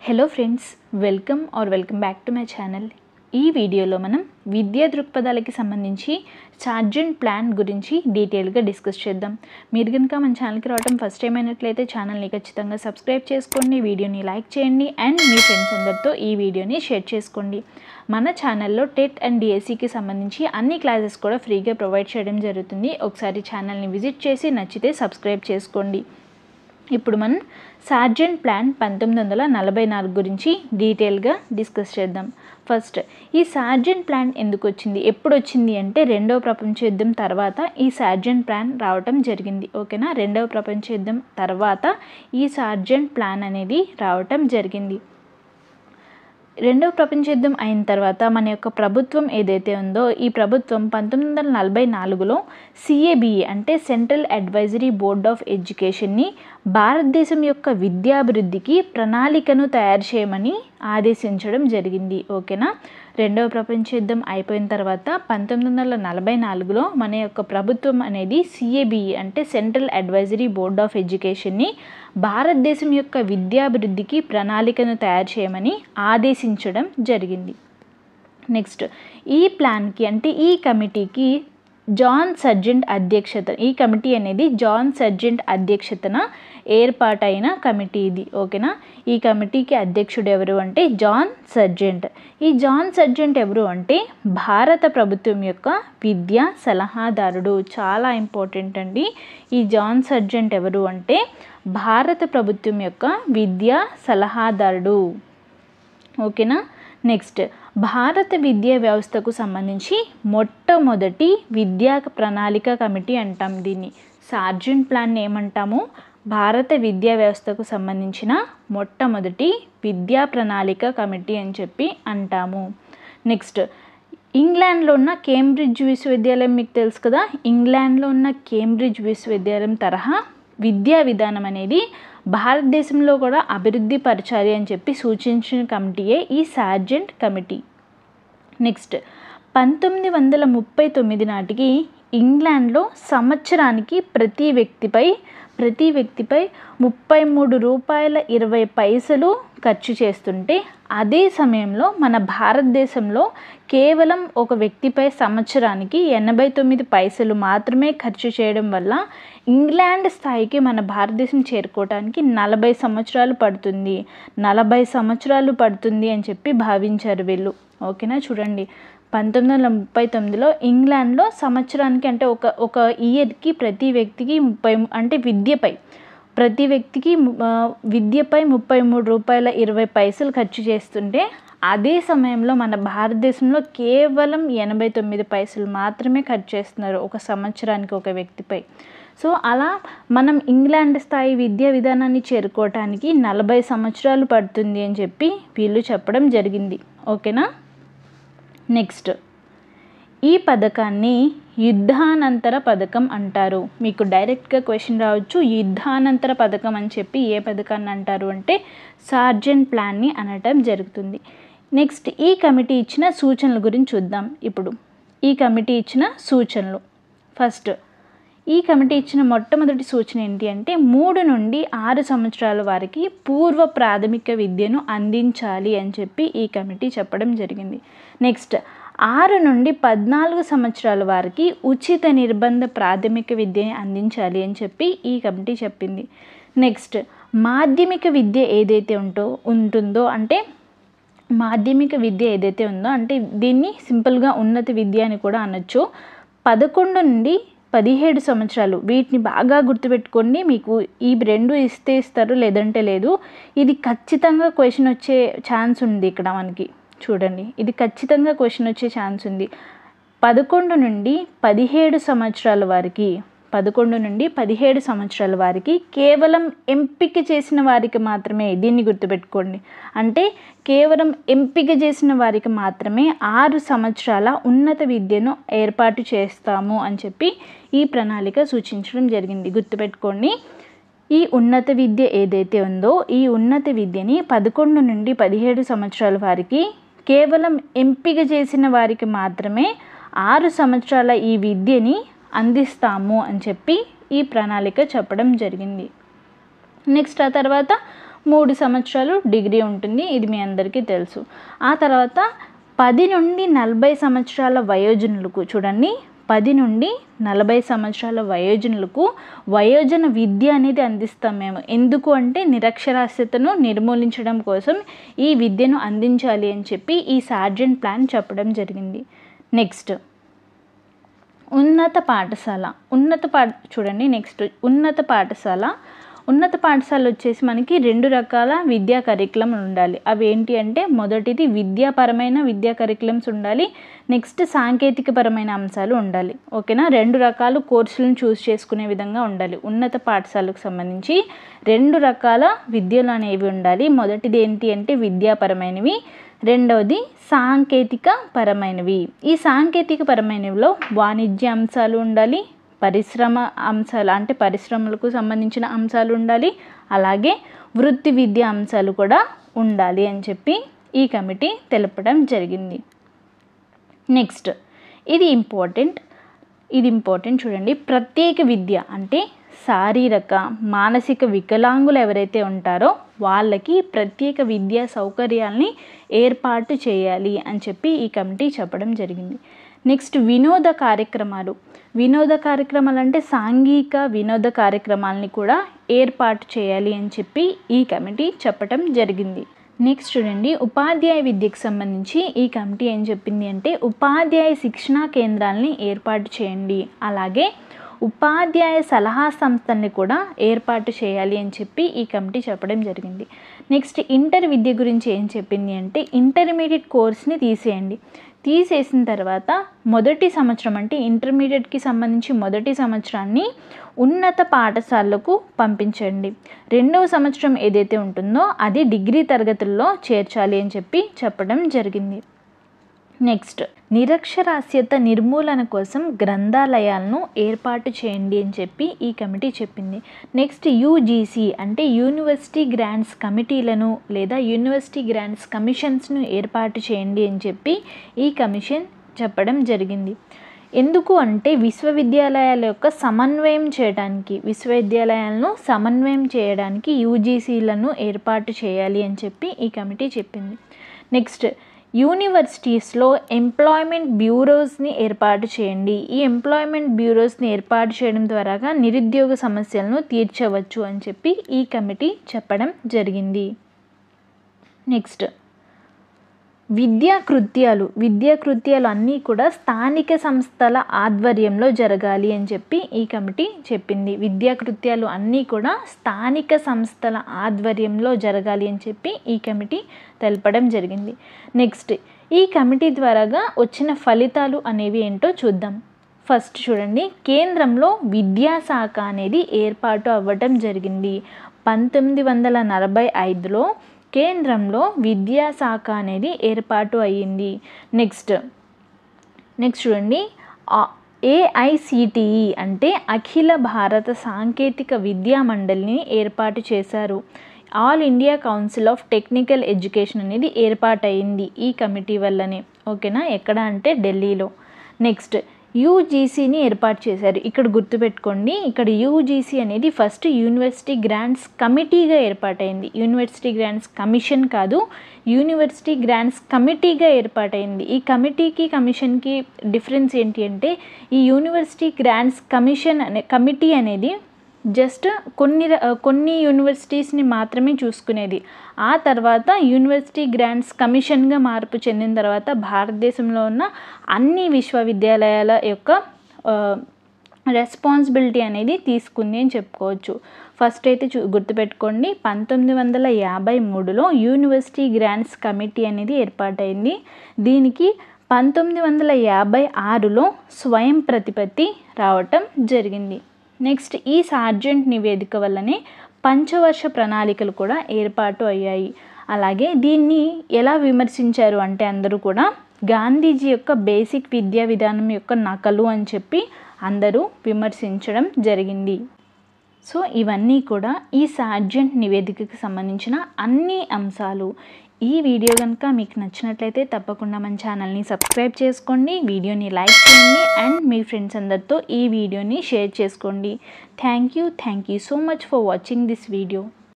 Hello friends, welcome back to my channel. ఈ వీడియోలో మనం విద్యా దృక్పథాలకి సంబంధించి సార్జెంట్ ప్లాన్ గురించి డీటెయిల్గా డిస్కస్ చేద్దాం. మీరు కనుక మన ఛానల్కి రావడం ఫస్ట్ టైం అయినట్లయితే ఛానల్ని ఖచ్చితంగా సబ్స్క్రైబ్ చేసుకోండి, వీడియోని లైక్ చేయండి అండ్ మీ ఫ్రెండ్స్ అందరితో ఈ వీడియోని షేర్ చేసుకోండి. మన ఛానల్లో టెట్ అండ్ డిఎస్సికి సంబంధించి అన్ని క్లాసెస్ కూడా ఫ్రీగా ప్రొవైడ్ చేయడం జరుగుతుంది. ఒకసారి ఛానల్ని విజిట్ చేసి నచ్చితే సబ్స్క్రైబ్ చేసుకోండి. ఇప్పుడు మనం సార్జెంట్ ప్లాన్ 1944 గురించి డీటెయిల్గా డిస్కస్ చేద్దాం. ఫస్ట్, ఈ సార్జెంట్ ప్లాన్ ఎందుకు వచ్చింది, ఎప్పుడు వచ్చింది అంటే రెండవ ప్రపంచ యుద్ధం తర్వాత ఈ సార్జెంట్ ప్లాన్ రావటం జరిగింది. ఓకేనా, రెండవ ప్రపంచ యుద్ధం తర్వాత ఈ సార్జెంట్ ప్లాన్ అనేది రావటం జరిగింది. రెండవ ప్రపంచ యుద్ధం అయిన తర్వాత మన యొక్క ప్రభుత్వం ఏదైతే ఉందో ఈ ప్రభుత్వం 1944లో సిఏబిఏ అంటే సెంట్రల్ అడ్వైజరీ బోర్డ్ ఆఫ్ ఎడ్యుకేషన్ని భారతదేశం యొక్క విద్యాభివృద్ధికి ప్రణాళికను తయారు చేయమని ఆదేశించడం జరిగింది. ఓకేనా, రెండవ ప్రపంచ యుద్ధం అయిపోయిన తర్వాత 1944లో మన యొక్క ప్రభుత్వం అనేది సిఏబిఏ అంటే సెంట్రల్ అడ్వైజరీ బోర్డ్ ఆఫ్ ఎడ్యుకేషన్ని భారతదేశం యొక్క విద్యాభివృద్ధికి ప్రణాళికను తయారు చేయమని ఆదేశించడం జరిగింది. నెక్స్ట్, ఈ ప్లాన్కి అంటే ఈ కమిటీకి జాన్ సర్జెంట్ అధ్యక్షత, ఈ కమిటీ అనేది జాన్ సర్జెంట్ అధ్యక్షతన ఏర్పాటైన కమిటీ ఇది. ఓకేనా, ఈ కమిటీకి అధ్యక్షుడు ఎవరు అంటే జాన్ సర్జెంట్. ఈ జాన్ సర్జెంట్ ఎవరు అంటే భారత ప్రభుత్వం యొక్క విద్యా సలహాదారుడు. చాలా ఇంపార్టెంట్ అండి. ఈ జాన్ సర్జెంట్ ఎవరు అంటే భారత ప్రభుత్వం యొక్క విద్యా సలహాదారుడు. ఓకేనా, నెక్స్ట్, భారత విద్యా వ్యవస్థకు సంబంధించి మొట్టమొదటి విద్యా ప్రణాళిక కమిటీ అంటాం దీన్ని. సార్జెంట్ ప్లాన్ ఏమంటాము, భారత విద్యా వ్యవస్థకు సంబంధించిన మొట్టమొదటి విద్యా ప్రణాళిక కమిటీ అని చెప్పి అంటాము. నెక్స్ట్, ఇంగ్లాండ్లో ఉన్న కేంబ్రిడ్జ్ విశ్వవిద్యాలయం మీకు తెలుసు కదా, ఇంగ్లాండ్లో ఉన్న కేంబ్రిడ్జ్ విశ్వవిద్యాలయం తరహా విద్యా విధానం అనేది భారతదేశంలో కూడా అభివృద్ధి పరచాలి అని చెప్పి సూచించిన కమిటీయే ఈ సార్జెంట్ కమిటీ. నెక్స్ట్, 1939 నాటికి ఇంగ్లాండ్లో సంవత్సరానికి ప్రతి వ్యక్తిపై ₹33.20 ఖర్చు చేస్తుంటే అదే సమయంలో మన భారతదేశంలో కేవలం ఒక వ్యక్తిపై సంవత్సరానికి 89 పైసలు మాత్రమే ఖర్చు చేయడం వల్ల ఇంగ్లాండ్ స్థాయికి మన భారతదేశం చేరుకోవడానికి 40 సంవత్సరాలు పడుతుంది. 40 సంవత్సరాలు పడుతుంది అని చెప్పి భావించారు వీళ్ళు. ఓకేనా, చూడండి, 1939లో ఇంగ్లాండ్లో సంవత్సరానికి అంటే ఒక ఇయర్కి ప్రతి వ్యక్తికి ప్రతి వ్యక్తికి విద్యపై ₹33.20 ఖర్చు చేస్తుంటే అదే సమయంలో మన భారతదేశంలో కేవలం 89 పైసలు మాత్రమే ఖర్చు చేస్తున్నారు ఒక సంవత్సరానికి ఒక వ్యక్తిపై. సో అలా మనం ఇంగ్లాండ్ స్థాయి విద్యా విధానాన్ని చేరుకోవటానికి 40 సంవత్సరాలు పడుతుంది అని చెప్పి వీళ్ళు చెప్పడం జరిగింది. ఓకేనా, నెక్స్ట్, ఈ పథకాన్ని యుద్ధానంతర పథకం అంటారు. మీకు డైరెక్ట్గా క్వశ్చన్ రావచ్చు, యుద్ధానంతర పథకం అని చెప్పి ఏ పథకాన్ని అంటారు అంటే సార్జెంట్ ప్లాన్ని అనటం జరుగుతుంది. నెక్స్ట్, ఈ కమిటీ ఇచ్చిన సూచనల గురించి చూద్దాం. ఇప్పుడు ఈ కమిటీ ఇచ్చిన సూచనలు, ఫస్ట్, ఈ కమిటీ ఇచ్చిన మొట్టమొదటి సూచన ఏంటి అంటే 3 నుండి 6 సంవత్సరాల వారికి పూర్వ ప్రాథమిక విద్యను అందించాలి అని చెప్పి ఈ కమిటీ చెప్పడం జరిగింది. నెక్స్ట్, 6 నుండి 14 సంవత్సరాల వారికి ఉచిత నిర్బంధ ప్రాథమిక విద్యని అందించాలి అని చెప్పి ఈ కమిటీ చెప్పింది. నెక్స్ట్, మాధ్యమిక విద్య ఏదైతే ఉంటుందో అంటే దీన్ని సింపుల్గా ఉన్నత విద్య అని కూడా అనొచ్చు. 11 నుండి 17 సంవత్సరాలు, వీటిని బాగా గుర్తుపెట్టుకోండి. మీకు ఈ 2 ఇస్తారు, లేదంటే లేదు. ఇది ఖచ్చితంగా క్వశ్చన్ వచ్చే ఛాన్స్ ఉంది ఇక్కడ మనకి. చూడండి, ఇది ఖచ్చితంగా క్వశ్చన్ వచ్చే ఛాన్స్ ఉంది. 11 నుండి 17 సంవత్సరాల వారికి కేవలం ఎంపిక చేసిన వారికి మాత్రమే, దీన్ని గుర్తుపెట్టుకోండి, అంటే కేవలం ఎంపిక చేసిన వారికి మాత్రమే 6 సంవత్సరాల ఉన్నత విద్యను ఏర్పాటు చేస్తాము అని చెప్పి ఈ ప్రణాళిక సూచించడం జరిగింది. గుర్తుపెట్టుకోండి, ఈ ఉన్నత విద్య ఏదైతే ఉందో ఈ ఉన్నత విద్యని 11 నుండి 17 సంవత్సరాల వారికి కేవలం ఎంపిక చేసిన వారికి మాత్రమే 6 సంవత్సరాల ఈ విద్యని అందిస్తాము అని చెప్పి ఈ ప్రణాళిక చెప్పడం జరిగింది. నెక్స్ట్, ఆ తర్వాత 3 సంవత్సరాలు డిగ్రీ ఉంటుంది. ఇది మీ అందరికీ తెలుసు. ఆ తర్వాత 10 నుండి 40 సంవత్సరాల వయోజనులకు చూడండి, 10 నుండి 40 సంవత్సరాల వయోజనులకు వయోజన విద్య అనేది అందిస్తాం మేము. ఎందుకు అంటే నిరక్షరాస్యతను నిర్మూలించడం కోసం ఈ విద్యను అందించాలి అని చెప్పి ఈ సార్జెంట్ ప్లాన్ చెప్పడం జరిగింది. నెక్స్ట్ ఉన్నత పాఠశాల. చూడండి నెక్స్ట్ ఉన్నత పాఠశాల వచ్చేసి మనకి 2 రకాల విద్యా కరికులం ఉండాలి. అవి ఏంటి అంటే మొదటిది విద్యాపరమైన విద్యా కరికులమ్స్ ఉండాలి. నెక్స్ట్ సాంకేతికపరమైన అంశాలు ఉండాలి. ఓకేనా, 2 రకాల కోర్సులను చూస్ చేసుకునే విధంగా ఉండాలి. ఉన్నత పాఠశాలకు సంబంధించి 2 రకాల విద్యలు అనేవి ఉండాలి. మొదటిది ఏంటి అంటే విద్యాపరమైనవి, రెండవది సాంకేతిక పరమైనవి. ఈ సాంకేతిక పరమైనవిలో వాణిజ్య అంశాలు ఉండాలి, పరిశ్రమ అంశాలు అంటే పరిశ్రమలకు సంబంధించిన అంశాలు ఉండాలి, అలాగే వృత్తి విద్య అంశాలు కూడా ఉండాలి అని చెప్పి ఈ కమిటీ తెలపడం జరిగింది. నెక్స్ట్ ఇది ఇంపార్టెంట్ చూడండి. ప్రత్యేక విద్య అంటే శారీరక మానసిక వికలాంగులు ఎవరైతే ఉంటారో వాళ్ళకి ప్రత్యేక విద్యా సౌకర్యాల్ని ఏర్పాటు చేయాలి అని చెప్పి ఈ కమిటీ చెప్పడం జరిగింది. నెక్స్ట్ వినోద కార్యక్రమాలు అంటే సాంఘిక వినోద కార్యక్రమాలని కూడా ఏర్పాటు చేయాలి అని చెప్పి ఈ కమిటీ చెప్పడం జరిగింది. నెక్స్ట్ చూడండి, ఉపాధ్యాయ విద్యకు సంబంధించి ఈ కమిటీ ఏం చెప్పింది అంటే ఉపాధ్యాయ శిక్షణా కేంద్రాలని ఏర్పాటు చేయండి, అలాగే ఉపాధ్యాయ సలహా సంస్థల్ని కూడా ఏర్పాటు చేయాలి అని చెప్పి ఈ కమిటీ చెప్పడం జరిగింది. నెక్స్ట్ ఇంటర్ విద్య గురించి ఏం చెప్పింది అంటే ఇంటర్మీడియట్ కోర్స్ని తీసేసిన తర్వాత మొదటి సంవత్సరం అంటే ఇంటర్మీడియట్కి సంబంధించి మొదటి సంవత్సరాన్ని ఉన్నత పాఠశాలకు పంపించండి. 2వ సంవత్సరం ఏదైతే ఉంటుందో అది డిగ్రీ తరగతుల్లో చేర్చాలి అని చెప్పి చెప్పడం జరిగింది. నెక్స్ట్ నిరక్షరాస్యత నిర్మూలన కోసం గ్రంథాలయాలను ఏర్పాటు చేయండి అని చెప్పి ఈ కమిటీ చెప్పింది. నెక్స్ట్ యూజీసీ అంటే యూనివర్సిటీ గ్రాంట్స్ కమిటీలను లేదా యూనివర్సిటీ గ్రాంట్స్ కమిషన్స్ను ఏర్పాటు చేయండి అని చెప్పి ఈ కమిషన్ చెప్పడం జరిగింది. ఎందుకు అంటే విశ్వవిద్యాలయాలను సమన్వయం చేయడానికి యూజీసీలను ఏర్పాటు చేయాలి అని చెప్పి ఈ కమిటీ చెప్పింది. నెక్స్ట్ యూనివర్సిటీస్లో ఎంప్లాయ్మెంట్ బ్యూరోస్ని ఏర్పాటు చేయండి. ఈ ఎంప్లాయ్మెంట్ బ్యూరోస్ని ఏర్పాటు చేయడం ద్వారా నిరుద్యోగ సమస్యలను తీర్చవచ్చు అని చెప్పి ఈ కమిటీ చెప్పడం జరిగింది. నెక్స్ట్ విద్యా కృత్యాలు అన్నీ కూడా స్థానిక సంస్థల ఆధ్వర్యంలో జరగాలి అని చెప్పి ఈ కమిటీ చెప్పింది. విద్యా కృత్యాలు అన్నీ కూడా స్థానిక సంస్థల ఆధ్వర్యంలో జరగాలి అని చెప్పి ఈ కమిటీ తెలపడం జరిగింది. నెక్స్ట్ ఈ కమిటీ ద్వారాగా వచ్చిన ఫలితాలు అనేవి ఏంటో చూద్దాం. ఫస్ట్ చూడండి, కేంద్రంలో విద్యాశాఖ అనేది ఏర్పాటు అవ్వడం జరిగింది. 1945లో కేంద్రంలో విద్యాశాఖ అనేది ఏర్పాటు అయ్యింది. నెక్స్ట్ చూడండి, ఏఐసిటిఈ అంటే అఖిల భారత సాంకేతిక విద్యా మండలిని ఏర్పాటు చేశారు. All India council of technical education అనేది ఏర్పాటయింది ఈ కమిటీ వల్లనే. ఓకేనా, ఎక్కడ అంటే ఢిల్లీలో. నెక్స్ట్ యూజీసీని ఏర్పాటు చేశారు. ఇక్కడ గుర్తుపెట్టుకోండి, ఇక్కడ యూజీసీ అనేది ఫస్ట్ యూనివర్సిటీ గ్రాంట్స్ కమిటీగా ఏర్పాటైంది. యూనివర్సిటీ గ్రాంట్స్ కమిషన్ కాదు, యూనివర్సిటీ గ్రాంట్స్ కమిటీగా ఏర్పాటైంది. ఈ కమిటీకి కమిషన్కి డిఫరెన్స్ ఏంటి అంటే ఈ యూనివర్సిటీ గ్రాంట్స్ కమిటీ అనేది జస్ట్ కొన్ని యూనివర్సిటీస్ని మాత్రమే చూసుకునేది. ఆ తర్వాత యూనివర్సిటీ గ్రాంట్స్ కమిషన్గా మార్పు చెందిన తర్వాత భారతదేశంలో ఉన్న అన్ని విశ్వవిద్యాలయాల యొక్క రెస్పాన్సిబిలిటీ అనేది తీసుకుంది అని చెప్పుకోవచ్చు. ఫస్ట్ అయితే గుర్తుపెట్టుకోండి, 1953లో యూనివర్సిటీ గ్రాంట్స్ కమిటీ అనేది ఏర్పాటైంది. దీనికి 1956లో స్వయం ప్రతిపత్తి రావటం జరిగింది. నెక్స్ట్ ఈ సార్జెంట్ నివేదిక వల్లనే పంచవర్ష ప్రణాళికలు కూడా ఏర్పాటు అయ్యాయి. అలాగే దీన్ని ఎలా విమర్శించారు అంటే అందరూ కూడా గాంధీజీ యొక్క బేసిక్ విద్యా విధానం యొక్క నకలు అని చెప్పి అందరూ విమర్శించడం జరిగింది. సో ఇవన్నీ కూడా ఈ సార్జెంట్ నివేదికకు సంబంధించిన అన్ని అంశాలు. ఈ వీడియో కనుక మీకు నచ్చినట్లయితే తప్పకుండా మన ఛానల్ని సబ్స్క్రైబ్ చేసుకోండి, వీడియోని లైక్ చేయండి అండ్ మీ ఫ్రెండ్స్ అందరితో ఈ వీడియోని షేర్ చేసుకోండి. Thank you so much for watching this video.